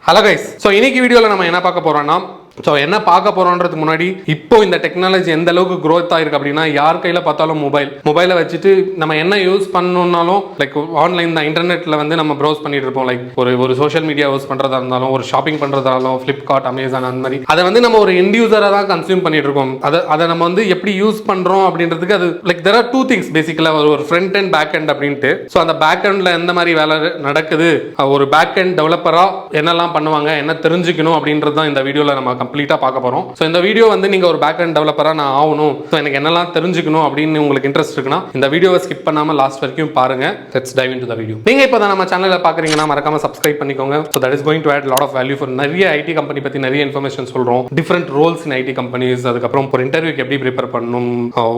Hello guys. So இன்னைக்கு வீடியோல நம்ம என்ன பார்க்க போறோம்னா ஸோ என்ன பார்க்க போகிறோன்றதுக்கு முன்னாடி இப்போ இந்த டெக்னாலஜி எந்த அளவுக்கு க்ரோத் ஆயிருக்கு அப்படின்னா யார் கையில் பார்த்தாலும் மொபைலை வச்சுட்டு நம்ம என்ன யூஸ் பண்ணணும்னாலும் லைக் ஆன்லைன் தான் இன்டர்நெட்டில் வந்து நம்ம ப்ரௌஸ் பண்ணிட்டு இருப்போம். லைக் ஒரு சோஷியல் மீடியா யூஸ் பண்ணுறதா இருந்தாலும் ஒரு ஷாப்பிங் பண்ணுறதா இருந்தாலும் ஃப்ளிப்கார்ட் அமேசான் அந்த மாதிரி அதை வந்து நம்ம ஒரு எண்ட் யூஸராக தான் கன்சியூம் பண்ணிட்டு இருக்கோம். அதை நம்ம வந்து எப்படி யூஸ் பண்ணுறோம் அப்படின்றதுக்கு அது like there are two things பேசிக்கலாக ஒரு ஃப்ரண்ட் அண்ட் பேக் அண்ட் அப்படின்ட்டு. ஸோ அந்த பேக் அண்டில் எந்த மாதிரி வேலை நடக்குது, ஒரு பேக் அண்ட் டெவலப்பராக என்னெல்லாம் பண்ணுவாங்க, என்ன தெரிஞ்சுக்கணும் அப்படின்றது தான் இந்த வீடியோவில் நம்ம கம்ப்ளீட்டாக பார்க்க போகிறோம். ஸோ இந்த வீடியோ வந்து நீங்கள் ஒரு பேக் அண்ட் டெவலப்பராக நான் ஆகணும், ஸோ எனக்கு என்னெல்லாம் தெரிஞ்சுக்கணும் அப்படின்னு உங்களுக்கு இன்ட்ரெஸ்ட் இருக்குன்னா இந்த வீடியோவை ஸ்கிப் பண்ணாமல் லாஸ்ட் வரைக்கும் பாருங்க. Let's dive into the video. நீங்கள் இப்போ தான் நம்ம சேனலில் பார்க்குறீங்கன்னா மறக்காம சப்ஸ்கிரைப் பண்ணிக்கோங்க. So that is going to add lot of value for நிறைய ஐடி கம்பெனி பற்றி நிறைய இன்ஃபர்மேஷன் சொல்கிறோம். Different roles in IT companies, அதுக்கப்புறம் ஒரு இன்டர்வியூக்கு எப்படி ப்ரிப்பேர் பண்ணணும்,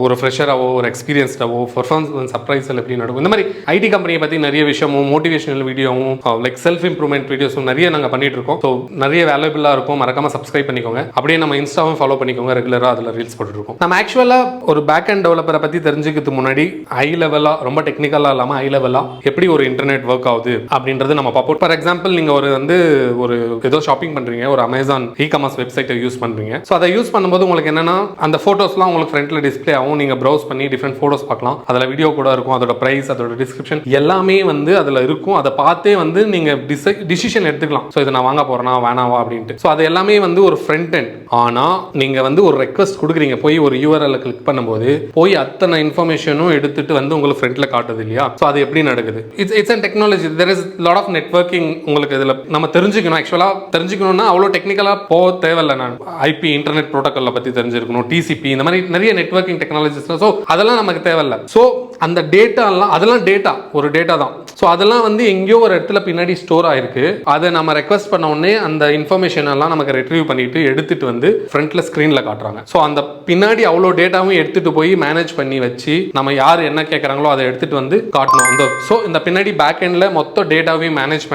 ஒரு ஃப்ரெஷராகவோ ஒரு எக்ஸ்பீரியன்ஸ்டாவோ பர்ஃபார்மன்ஸ் சர்ப்ரைஸில் எப்படி நடக்கும், இந்த மாதிரி ஐடி கம்பெனியை பற்றி நிறைய விஷயமும் மோட்டிவேஷனல் வீடியோவும் லைக் செல்ஃப் இம்ப்ரூவ்மெண்ட் வீடியோஸும் நிறைய நாங்கள் பண்ணிட்டு இருக்கோம். ஸோ நிறைய வேல்யூபிளாக இருக்கும். மறக்காம சப்ஸ்கிரைப் பண்ணிக்கோங்க. அப்படியே நம்ம இன்ஸ்டாவும் ஃபாலோ பண்ணிக்கோங்க. ரெகுலராக அதில் ரீல்ஸ் போட்டுருக்கோம். நம்ம ஆக்சுவலாக ஒரு பேக் அண்ட் டெவலப்பரை பற்றி தெரிஞ்சுக்கிறதுக்கு முன்னாடி ஹை லெவலாக ரொம்ப டெக்னிக்கலாக இல்லாமல் ஹை லெவலாக எப்படி ஒரு இன்டர்நெட் ஒர்க் ஆகுது அப்படின்றது நம்ம பார்ப்போம். ஃபார் எக்ஸாம்பிள் நீங்கள் ஒரு ஏதோ ஷாப்பிங் பண்ணுறீங்க, ஒரு அமேசான் இ-காமர்ஸ் வெப்சைட்டை யூஸ் பண்ணுறீங்க. ஸோ அதை யூஸ் பண்ணும்போது உங்களுக்கு என்னன்னா அந்த ஃபோட்டோஸ்லாம் உங்களுக்கு ஃப்ரண்ட்டில் டிஸ்பிளே ஆகும். நீங்கள் ப்ரௌஸ் பண்ணி டிஃப்ரெண்ட் ஃபோட்டோஸ் பார்க்கலாம். அதில் வீடியோ கூட இருக்கும், அதோட ப்ரைஸ், அதோட டிஸ்கிரிப்ஷன் எல்லாமே வந்து அதில் இருக்கும். அதை பார்த்தே வந்து நீங்கள் டிசிஷன் எடுத்துக்கலாம். ஸோ இதை நான் வாங்க போகிறேன்னா வேணாவா அப்படின்ட்டு. ஸோ அது எல்லாமே வந்து ஒரு ஃப்ரண்ட் எண்ட். ஆனால் நீங்கள் வந்து ஒரு ரெக்வஸ்ட் கொடுக்குறீங்க, போய் ஒரு யூஆர்எல் கிளிக் பண்ணும்போது போய் அத்தனை இன்ஃபர்மேஷனும் எடுத்துட்டு வந்து உங்களுக்கு ஃப்ரண்ட்ல காட்டுது இல்லையா? ஸோ அது எப்படி நடக்குது? It's and technology. There is lot of networking. உங்களுக்கு இதில் நம்ம தெரிஞ்சுக்கணும். ஆக்சுவலாக தெரிஞ்சுக்கணும்னா அவ்வளோ டெக்னிக்கலாக போக தேவையில்லை. நான் ஐபி இன்டர்நெட் ப்ரோட்டோக்காலை பற்றி தெரிஞ்சிருக்கணும், டிசிபி, இந்த மாதிரி நிறைய நெட்வொர்க்கிங் டெக்னாலஜிஸ். ஸோ அதெல்லாம் நமக்கு தேவையில்லை. ஸோ அந்த டேட்டாலாம் அதெல்லாம் ஒரு டேட்டா தான். ஸோ அதெல்லாம் வந்து எங்கேயோ ஒரு இடத்துல பின்னாடி ஸ்டோர் ஆயிருக்கு. அதை நம்ம ரெக்வஸ்ட் பண்ண உடனே அந்த இன்ஃபர்மேஷன் எல்லாம் நமக்கு ரெட்ரீவ் பண்ணிட்டு எடுத்துட்டு வந்து ஃப்ரண்ட்ல ஸ்கிரீன்ல காட்டுறாங்க. ஸோ அந்த பின்னாடி அவ்வளோ டேட்டாவும் எடுத்துட்டு போய் மேனேஜ் பண்ணி வச்சு நம்ம யார் என்ன கேட்குறாங்களோ அதை எடுத்துட்டு வந்து காட்டணும். ஸோ இந்த பின்னாடி பேக் எண்ட்ல மொத்த டேட்டாவையும் மேனேஜ்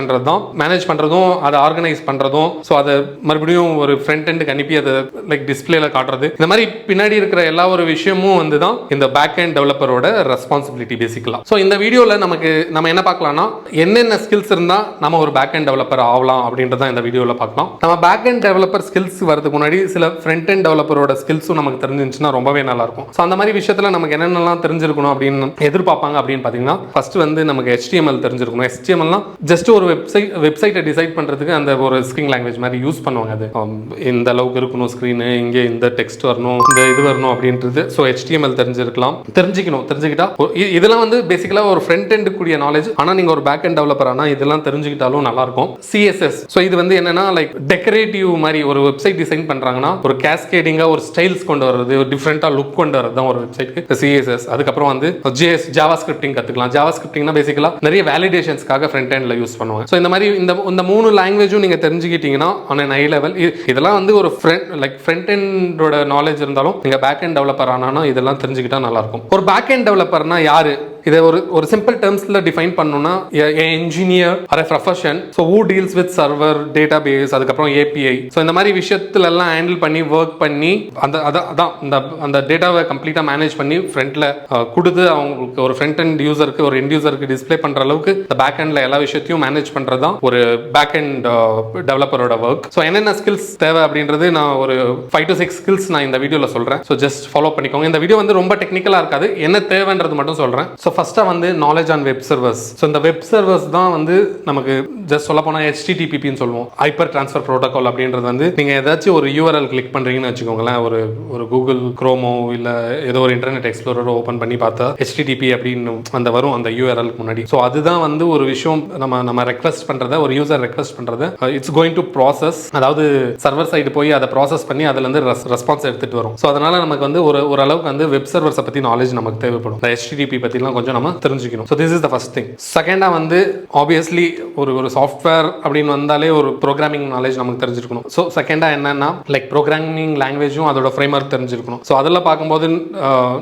பண்ணுறதும் அதை ஆர்கனைஸ் பண்ணுறதும், ஸோ அதை மறுபடியும் ஒரு ஃப்ரண்ட் எண்டுக்கு அனுப்பி அதை லைக் டிஸ்பிளேல காட்டுறது, இந்த மாதிரி பின்னாடி இருக்கிற எல்லா ஒரு விஷயமும் வந்து தான் இந்த பேக் எண்ட் டெவலப்பரோட ரெஸ்பான்சிபிலிட்டி பேசிக்கலாம். ஸோ இந்த வீடியோவில் நம்ம என்ன பார்க்கலாம்னா என்னென்ன ஸ்கில்ஸ் இருந்தால் நம்ம ஒரு பேக் எண்ட் டெவலப்பர் ஆகலாம் அப்படின்றத இந்த வீடியோவில் பார்க்கலாம். நம்ம பேக் எண்ட் டெவலப்பர் ஸ்கில்ஸ் வரதுக்கு முன்னாடி சில ஃப்ரண்ட் எண்ட் டெவலப்பரோட ஸ்கில்ஸும் நமக்கு தெரிஞ்சிருந்துச்சுன்னா ரொம்பவே நல்லா இருக்கும். ஸோ அந்த மாதிரி விஷயத்தில் நமக்கு என்னென்னலாம் தெரிஞ்சிருக்கணும் அப்படின்னு எதிர்பார்ப்பாங்க அப்படின்னு பார்த்தீங்கன்னா ஃபர்ஸ்ட் வந்து நமக்கு HTML தெரிஞ்சிருக்கணும். HTMLனா ஜஸ்ட் ஒரு வெப்சைட்டை டிசைட் பண்ணுறதுக்கு அந்த ஒரு ஸ்கிரீன் லாங்குவேஜ் மாதிரி யூஸ் பண்ணுவாங்க. அது இந்த அளவுக்கு இருக்கணும் ஸ்க்ரீனு, இங்கே இந்த டெக்ஸ்ட் வரணும், இந்த இது வரணும் அப்படின்றது. ஸோ HTML தெரிஞ்சுக்கிட்டா இதெல்லாம் வந்து பேசிக்கலாக ஒரு ஃப்ரண்ட் எண்ட் கூடிய நாலேஜ். ஆனால் நீங்கள் ஒரு பேக் எண்ட் டெவலப்பர் ஆனால் இதெல்லாம் தெரிஞ்சுக்கிட்டாலும் நல்லா இருக்கும். CSS. ஸோ இது வந்து என்னன்னா லைக் டெக்கரேட்டிவ் மாதிரி ஒரு வெப்சைட் டிசைன் பண்ணுறாங்கன்னா ஒரு கேஸ்கேடிங்காக ஒரு ஸ்டைல்ஸ் கொண்டு வர்றது, ஒரு டிஃப்ரெண்ட்டாக லுக் கொண்டு வரது தான் ஒரு வெப்சைட்டுக்கு CSS. அதுக்கப்புறம் வந்து ஜாவா ஸ்கிரிப்டிங் கற்றுக்கலாம். ஜாவா ஸ்கிரிப்டிங்னா பேசிக்கலாக நிறைய வேலிடேஷன்ஸ்க்காக ஃப்ரண்ட் எண்டில் யூஸ் பண்ணுவாங்க. ஸோ இந்த மாதிரி இந்த 3 லாங்குவேஜும் நீங்கள் தெரிஞ்சுக்கிட்டீங்கன்னா ஆன் அன் ஹை லெவல் இதெல்லாம் வந்து ஒரு ஃப்ரண்ட் எண்டோட நாலேஜ் இருந்தாலும் நீங்கள் பேக் எண்ட் டெவலப்பர் ஆனா இதெல்லாம் தெரிஞ்சுக்கிட்டா நல்லா இருக்கும். ஒரு பேக் எண்ட் டெவலப்பர்னா யாரு? இதை ஒரு சிம்பிள் டேர்ம்ஸ்ல டிஃபைன் பண்ணணும்னா engineer or profession. So who deals with server, database, அதுக்கப்புறம் API. ஸோ இந்த மாதிரி விஷயத்துல எல்லாம் ஹேண்டில் பண்ணி ஒர்க் பண்ணி அந்த டேட்டாவை கம்ப்ளீட்டா மேனேஜ் பண்ணி ஃப்ரண்ட்ல கொடுத்து அவங்களுக்கு ஒரு ஃப்ரண்ட் எண்ட் யூசருக்கு, ஒரு எண்ட் யூசருக்கு டிஸ்பிளே பண்ற அளவுக்கு இந்த பேக் எண்ட்ல எல்லா விஷயத்தையும் மேனேஜ் பண்றது தான் ஒரு பேக் எண்ட் டெவலப்பரோட ஒர்க். ஸோ என்னென்ன ஸ்கில்ஸ் தேவை அப்படின்றது நான் ஒரு 5 to 6 ஸ்கில்ஸ் நான் இந்த வீடியோல சொல்றேன். ஸோ ஜஸ்ட் ஃபாலோ பண்ணிக்கோங்க. இந்த வீடியோ வந்து ரொம்ப டெக்னிக்கலா இருக்காது, என்ன தேவைன்றது மட்டும் சொல்றேன். ஸோ ஃபர்ஸ்டா வந்து knowledge on web servers. So இந்த வெப் சர்வர்ஸ் தான் வந்து நமக்கு ஜஸ்ட் சொல்ல போனால் HTTPன்னு சொல்லுவோம், ஹைப்பர் ட்ரான்ஸ்ஃபர் ப்ரோட்டோகால் அப்படின்றது வந்து நீங்கள் ஏதாச்சும் ஒரு URL கிளிக் பண்ணுறீங்கன்னு வச்சுக்கோங்களேன், ஒரு கூகுள் குரோமோ இல்லை ஏதோ ஒரு இன்டர்நெட் எக்ஸ்ப்ளோரரோ ஓப்பன் பண்ணி பார்த்தா HTTP அப்படின்னு அந்த வரும் அந்த URL முன்னாடி. ஸோ அதுதான் வந்து ஒரு விஷயம் நம்ம ரெக்வஸ்ட் பண்ணுறத, ஒரு யூசர் ரெக்வஸ்ட் பண்ணுறத இட்ஸ் கோயிங் டு ப்ராசஸ், அதாவது சர்வர் சைடு போய் அதை ப்ராசஸ் பண்ணி அதுலேருந்து ரெஸ்பான்ஸ் எடுத்துகிட்டு வரும். ஸோ அதனால நமக்கு வந்து ஒரு அளவுக்கு வந்து வெப் சர்வர்ஸை பற்றி நாலேஜ் நமக்கு தேவைப்படும். HTTP பற்றிலாம் கொஞ்சம் நம்ம தெரிஞ்சுக்கணும். So this is the first thing. செகண்டா வந்து ஆப்வியஸ்லி ஒரு சாஃப்ட்வேர் அப்படின்னு வந்தாலே ஒரு ப்ரோக்ராமிங் நாலேஜ் நமக்கு தெரிஞ்சிருக்கணும். ஸோ செகண்டா என்னன்னா லைக் ப்ரோக்ராமிங் லாங்குவேஜும் அதோட ஃப்ரேம்வொர்க் தெரிஞ்சிருக்கணும். ஸோ அதெல்லாம் பார்க்கும்போது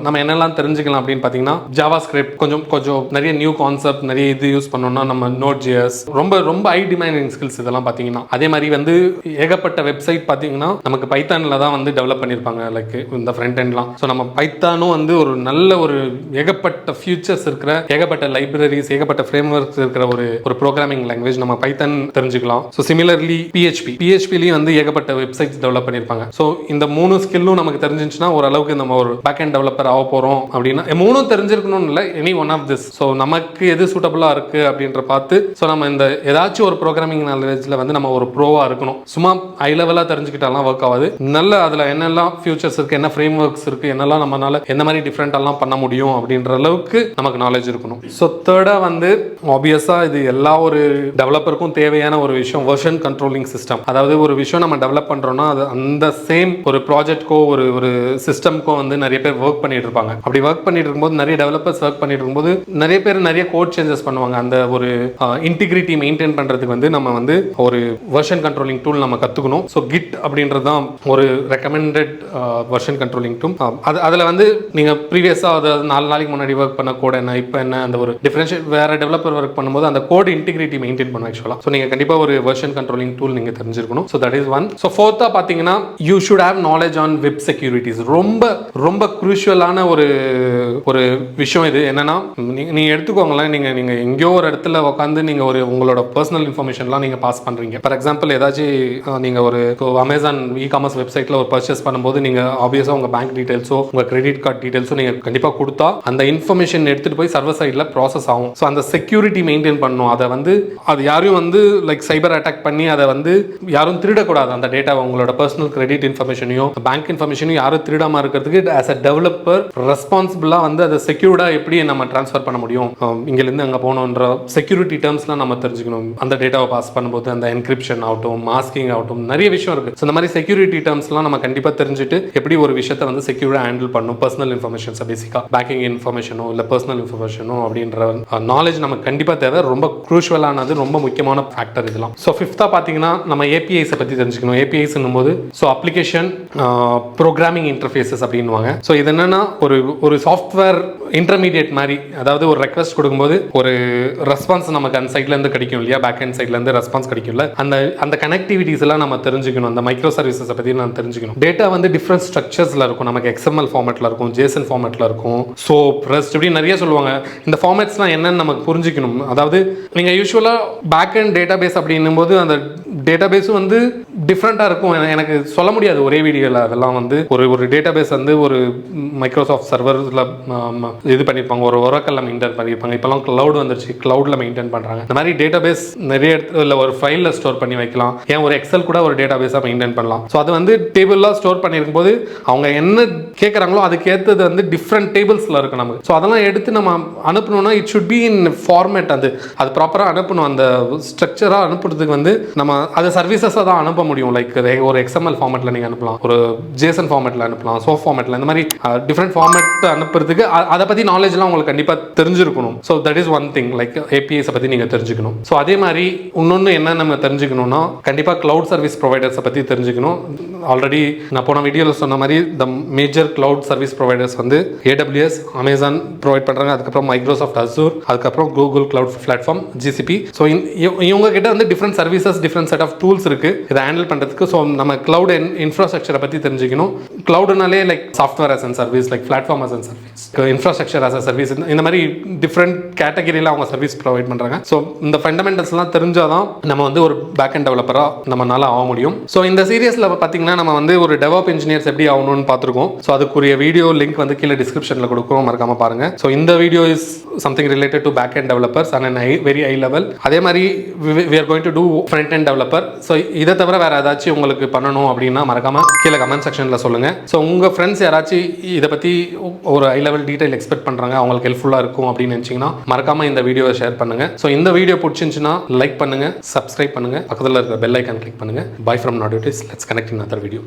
நம்ம என்னெல்லாம் தெரிஞ்சுக்கலாம் அப்படின்னு பார்த்தீங்கன்னா ஜாவா ஸ்கிரிப்ட், கொஞ்சம் நிறைய நியூ கான்செப்ட், நிறைய இது யூஸ் பண்ணோம்னா நம்ம Node.js ரொம்ப ஹை டிமாண்டிங் ஸ்கில்ஸ் இதெல்லாம் பார்த்தீங்கன்னா. அதே மாதிரி வந்து ஏகப்பட்ட வெப்சைட் பார்த்தீங்கன்னா நமக்கு பைத்தானில் தான் வந்து டெவலப் பண்ணியிருப்பாங்க லைக் இந்த ஃப்ரண்ட் எண்ட்லாம். ஸோ நம்ம பைத்தானும் வந்து ஒரு நல்ல ஒரு ஏகப்பட்ட ஃபியூச்சர் ஃபீச்சர்ஸ் இருக்கிற ஏகப்பட்ட லைப்ரரிஸ் ஏகப்பட்ட ஃப்ரேம் ஒர்க்ஸ் இருக்கிற ஒரு ப்ரோக்ராமிங் லாங்குவேஜ் நம்ம பைத்தன் தெரிஞ்சுக்கலாம். ஸோ சிமிலர்லி பிஹெச்பிலையும் வந்து ஏகப்பட்ட வெப்சைட்ஸ் டெவலப் பண்ணியிருப்பாங்க. ஸோ இந்த 3 ஸ்கில்லும் நமக்கு தெரிஞ்சிச்சுன்னா ஓரளவுக்கு நம்ம ஒரு பேக்கெண்ட் டெவலப்பர் ஆக போகிறோம் அப்படின்னா 3 தெரிஞ்சிருக்கணும்னு இல்லை, any one of this. So நமக்கு எது சூட்டபுளாக இருக்கு அப்படின்ற பார்த்து ஸோ நம்ம இந்த ஏதாச்சும் ஒரு ப்ரோக்ராமிங் நாலேஜில் வந்து நம்ம ஒரு ப்ரோவாக இருக்கணும். சும்மா ஹை லெவலாக தெரிஞ்சுக்கிட்டாலாம் ஒர்க் ஆகாது. நல்ல அதில் என்னெல்லாம் ஃபியூச்சர்ஸ் இருக்கு, என்ன ஃப்ரேம் ஒர்க்ஸ் இருக்கு, என்னெல்லாம் நம்மளால எந்த மாதிரி டிஃப்ரெண்டெல்லாம் பண்ண முடியும் அப்படின்ற அளவுக்கு நமக்கு நாலேஜ் இருக்கணும். ஸோ தேர்டாக வந்து ஆப்வியஸாக இது எல்லா ஒரு டெவலப்பருக்கும் தேவையான ஒரு விஷயம் வெர்ஷன் கண்ட்ரோலிங் சிஸ்டம். அதாவது ஒரு விஷயம் நம்ம டெவலப் பண்றோம்னா அது அந்த சேம் ஒரு ப்ராஜெக்ட்க்கோ ஒரு சிஸ்டம்க்கோ வந்து நிறைய பேர் ஒர்க் பண்ணிட்டு இருப்பாங்க. அப்படி ஒர்க் பண்ணிட்டு இருக்கும்போது நிறைய டெவலப்பர்ஸ் ஒர்க் பண்ணிட்டு இருக்கும்போது நிறைய பேர் நிறைய கோட் சேஞ்சஸ் பண்ணுவாங்க. அந்த ஒரு இன்டிகிரிட்டி மெயின்டைன் பண்றதுக்கு வந்து நம்ம வந்து ஒரு வெர்ஷன் கண்ட்ரோலிங் டூல் நம்ம கத்துக்கணும். ஸோ கிட் அப்படின்றது தான் ஒரு ரெக்கமெண்டட் வெர்ஷன் கண்ட்ரோலிங் டூல். அதில் வந்து நீங்க ப்ரீவியஸா அது 4 நாளைக்கு முன்னாடி ஒர்க் பண்ண கோட் என்ன இப்போ என்ன அந்த ஒரு டிஃபரன்ஷியேட் வேற டெவலப்பர் ஒர்க் பண்ணும்போது அந்த கோட் இன்டிகிரிட்டி மெயின்டைன் பண்ணும் ஆக்சுவலா. ஸோ நீங்க கண்டிப்பா ஒரு வெர்ஷன் கண்ட்ரோலிங் டூல் நீங்க தெரிஞ்சிருக்கணும். So that is one. So ஃபோர்த்தா பாத்தீங்கன்னா you should have knowledge on web securities. ரொம்ப ரொம்ப குரூஷியலான ஒரு விஷயம் இது. என்னன்னா நீங்க எடுத்துக்கோங்களேன், நீங்க எங்கேயோ ஒரு இடத்துல உட்காந்து நீங்க உங்களோட பர்சனல் இன்ஃபர்மேஷன்லாம் நீங்க பாஸ் பண்றீங்க. ஃபார் எக்ஸாம்பிள் ஏதாச்சும் நீங்க ஒரு அமேசான் இ-காமர்ஸ் வெப்சைட்ல ஒரு பர்ச்சேஸ் பண்ணும்போது நீங்க ஆப்வியஸா உங்க பேங்க் டீடைல்ஸோ உங்க கிரெடிட் கார்டு டீடைல்ஸோ நீங்க கண்டிப்பா கொடுத்தா அந்த இன்ஃபர்மேஷன் எடுத்துட்டு போய் சர்வர் சைட்ல ப்ராசஸ் ஆகும். ஸோ அந்த செக்யூரிட்டி மெயின்டைன் பண்ணணும். அதை வந்து அது யாரையும் வந்து லைக் சைபர் அட்டாக் பண்ணி அதை வந்து யாரும் திருடக்கூடாது. அந்த டேட்டா உங்களோட பர்சனல் கிரெடிட் இன்ஃபர்மேஷனையும் பேங்க் இன்ஃபர்மேஷனையும் யாரும் திருடாம இருக்கிறதுக்கு ஆஸ் அ டெவலப்பர் ரெஸ்பான்சிபிளா வந்து அதை செக்யூர்டா எப்படி நம்ம ட்ரான்ஸ்ஃபர் பண்ண முடியும், இங்கிருந்து அங்கே போகணுன்ற செக்யூரிட்டி டேர்ம்ஸ்லாம் நம்ம தெரிஞ்சுக்கணும். அந்த டேட்டாவை பாஸ் பண்ணும்போது அந்த என்கிரிப்ஷன் ஆகட்டும், மாஸ்கிங் ஆகட்டும், நிறைய விஷயம் இருக்கு. ஸோ இந்த மாதிரி செக்யூரிட்டி டேர்ம்ஸ்லாம் நம்ம கண்டிப்பாக தெரிஞ்சுட்டு எப்படி ஒரு விஷயத்தை வந்து செக்யூரா ஹேண்டில் பண்ணணும். பர்சனல் இன்ஃபர்மேஷன்ஸ் பேசிக்கா பேங்கிங் இன்ஃபர்மேஷனோ இல்லை பர்சனல் இன்ஃபர்மேஷனோ அப்படின்ற நாலேஜ் நமக்கு கண்டிப்பாக தேவை. ரொம்ப குரூஷுவலானது, ரொம்ப முக்கியமான ஃபேக்டர் இதெல்லாம். ஸோ ஃபிஃப்த்தா பார்த்தீங்கன்னா நம்ம ஏபிஐஸை பற்றி தெரிஞ்சுக்கணும். ஏபிஐஸ் போது ஸோ அப்ளிகேஷன் ப்ரோக்ராமிங் இன்டர்ஃபேஸஸ் அப்படின்வாங்க. ஸோ இது என்னன்னா ஒரு சாஃப்ட்வேர் இன்டர்மீடியேட் மாதிரி. அதாவது ஒரு ரெக்வஸ்ட் கொடுக்கும்போது ஒரு ரெஸ்பான்ஸ் நமக்கு அந்த சைட்ல இருந்து கிடைக்கும் இல்லையா, பேக் அண்ட் சைட்ல இருந்து ரெஸ்பான்ஸ் கிடைக்கும்ல, அந்த கனெக்டிவிட்டிஸ் எல்லாம் நம்ம தெரிஞ்சுக்கணும். அந்த மைக்ரோ சர்வீசஸ் பற்றி நம்ம தெரிஞ்சுக்கணும். டேட்டா வந்து டிஃப்ரெண்ட் ஸ்ட்ரக்சர்ஸ்ல இருக்கும். நமக்கு XML ஃபார்மேட்ல இருக்கும், JSON ஃபார்மேட்ல இருக்கும், SOAP, REST இப்படி நிறைய சொல்லுவாங்க. இந்த ஃபார்மேட்ஸ்லாம் என்னன்னு நமக்கு புரிஞ்சுக்கணும். அதாவது நீங்க யூஸ்வலா பேக் அண்ட் டேட்டாபேஸ் அப்படின்னும் போது அந்த டேட்டாபேஸும் வந்து டிஃப்ரெண்டா இருக்கும். எனக்கு சொல்ல முடியாது ஒரே வீடியோல. அதெல்லாம் வந்து ஒரு டேட்டாபேஸ் வந்து ஒரு மைக்ரோசாஃப்ட் சர்வர்ல இது பண்ணிருப்பாங்க, ஒரு ஒராக்கல்ல மெயின்டைன் பண்ணிருப்பாங்க. இப்பெல்லாம் கிளவுட் வந்துருச்சு, கிளவுட்ல மெயின்டைன் பண்றாங்க. இந்த மாதிரி டேட்டாபேஸ் நிறைய இடத்துல ஒரு ஃபைல்ல ஸ்டோர் பண்ணி வைக்கலாம். ஏன் ஒரு எக்ஸல் கூட ஒரு டேட்டாபேஸா மெயின்டைன் பண்ணலாம். ஸோ அது வந்து டேபிள்ல ஸ்டோர் பண்ணிருக்கும் போது அவங்க என்ன கேட்கறாங்களோ அதுக்கு ஏற்றது வந்து டிஃப்ரெண்ட் டேபிள்ஸ்ல இருக்கு நமக்கு. ஸோ அதெல்லாம் எடுத்து நம்ம அனுப்பணும்னா it should be in format. அது ப்ராப்பரா அனுப்பணும். அந்த ஸ்ட்ரக்சரா அனுப்புறதுக்கு வந்து நம்ம அது சர்வீசஸா தான் அனுப்ப முடியும். லைக் ஒரு XML ஃபார்மேட்ல நீங்க அனுப்பலாம், ஒரு JSON ஃபார்மேட்ல அனுப்பலாம், SOAP ஃபார்மேட்ல, இந்த மாதிரி டிஃப்ரெண்ட் ஃபார்மேட் அனுப்புறதுக்கு அதை பத்தி நாலேஜ் எல்லாம் உங்களுக்கு கண்டிப்பா தெரிஞ்சிருக்கணும். So that is one thing. Like APIs பத்தி நீங்க தெரிஞ்சுக்கணும். ஸோ அதே மாதிரி இன்னொன்னு என்ன நம்ம தெரிஞ்சுக்கணும்னா கண்டிப்பா கிளவுட் சர்வீஸ் ப்ரொவைடர்ஸை பத்தி தெரிஞ்சுக்கணும். ஆல்ரெடி நான் போன வீடியோவில் சொன்ன மாதிரி the major cloud service providers வந்து AWS, அமேசான் ப்ரொவைட் பண்றாங்க. அதுக்கப்புறம் மைக்ரோசாஃப்ட் Azure, அதுக்கப்புறம் Google cloud platform GCP. So இவங்க கிட்ட வந்து different services, different set of tools இருக்கு இதை ஹேண்டில் பண்றதுக்கு. ஸோ நம்ம கிளவுட் இன்ஃப்ராஸ்ட்ரக்சரை பத்தி தெரிஞ்சுக்கணும். கிளவுட்னாலே like software as a service, like platform as a service, infrastructure as a service, இந்த மாதிரி டிஃப்ரெண்ட் கேட்டகரியில் அவங்க சர்வீஸ் ப்ரொவைட் பண்றாங்க. ஸோ இந்த ஃபண்டமெண்டல்ஸ்லாம் தெரிஞ்சாதான் நம்ம வந்து ஒரு பேக் அண்ட் டெவலப்பரா நம்மளால ஆக முடியும். ஸோ இந்த சீரியஸ்ல பார்த்தீங்கன்னா நம்ம வந்து ஒரு டெவலப் இன்ஜினியர்ஸ் எப்படி ஆகணும்னு பார்த்துருக்கோம். ஸோ அதுக்குரிய வீடியோ லிங்க் வந்து கீழே டிஸ்கிரிப்ஷனில் கொடுக்குறோம், மறக்காம பாருங்க. ஸோ இந்த video is something related to back end developers and very high level. அதே மாதிரி we are going to do front end developer. So இதை தவிர வேற ஏதாச்சும் உங்களுக்கு பண்ணணும் அப்படின்னா மறக்காம கீழே கமெண்ட் செக்ஷன்ல சொல்லுங்க. ஸோ உங்க ஃப்ரெண்ட்ஸ் யாராச்சும் இதை பத்தி ஒரு ஹை லெவல் டீடைல் எக்ஸ்பெக்ட் பண்றாங்க, அவங்களுக்கு ஹெல்ப்ஃபுல்லா இருக்கும் அப்படின்னு நினைச்சீங்கன்னா மறக்காம இந்த வீடியோவை ஷேர் பண்ணுங்க. ஸோ இந்த வீடியோ பிடிச்சிருந்துச்சுன்னா லைக் பண்ணுங்க, சப்ஸ்கிரைப் பண்ணுங்க, பக்கத்தில் இருக்கிற பெல் ஐக்கான் கிளிக் பண்ணுங்க. By from not it is let's connect in other video.